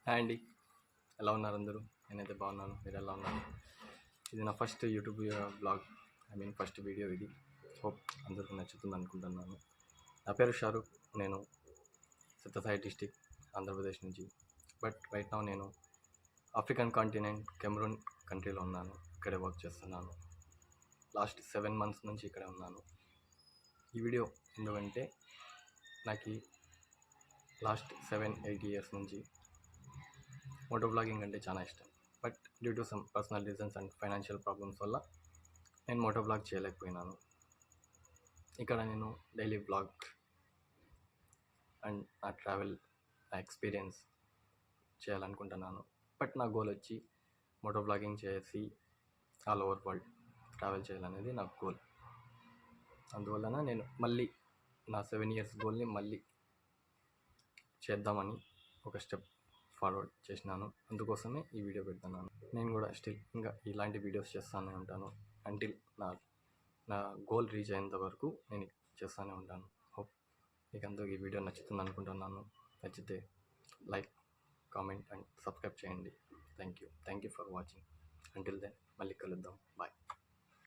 Hi అండి, ఎలా ఉన్నారు అందరూ? నేనైతే బాగున్నాను. మీరు ఎలా ఉన్నారు? ఇది నా first YouTube blog, first video ఇది. హోప్ అందరికీ నచ్చుతుంది అనుకుంటున్నాను. నా పేరు షారుఖ్. నేను సత్యసాయి డిస్టిక్, ఆంధ్రప్రదేశ్ నుంచి. బట్ రైట్ నౌ నేను ఆఫ్రికన్ కాంటినెంట్ కెమరూన్ కంట్రీలో ఉన్నాను. ఇక్కడే వర్క్ చేస్తున్నాను. లాస్ట్ 7 months నుంచి ఇక్కడే ఉన్నాను. ఈ వీడియో ఎందుకంటే నాకు లాస్ట్ 7-8 years నుంచి మోటో బ్లాగింగ్ అంటే చాలా ఇష్టం. But due to some personal reasons and financial problems వల్ల నేను మోటో బ్లాగ్ చేయలేకపోయినాను. ఇక్కడ నేను డైలీ బ్లాగ్ అండ్ నా ట్రావెల్, నా ఎక్స్పీరియన్స్ చేయాలనుకుంటున్నాను. బట్ నా గోల్ వచ్చి మోటో బ్లాగింగ్ చేసి ఆల్ ఓవర్ వరల్డ్ ట్రావెల్ చేయాలనేది నా గోల్. అందువలన నేను మళ్ళీ నా 7 years గోల్ని మళ్ళీ చేద్దామని ఒక స్టెప్ ఫార్వర్డ్ చేసినాను. అందుకోసమే ఈ వీడియో పెడుతున్నాను. నేను కూడా స్టిల్ ఇంకా ఇలాంటి వీడియోస్ చేస్తూనే ఉంటాను. అంటిల్ నా గోల్ రీచ్ అయ్యేంత వరకు నేను చేస్తూనే ఉంటాను. హోప్ మీకు అందరూ ఈ వీడియో నచ్చుతుంది అనుకుంటున్నాను. నచ్చితే లైక్, కామెంట్ అండ్ సబ్స్క్రైబ్ చేయండి. Thank you for watching. Until then మళ్ళీ కలుద్దాం. బాయ్.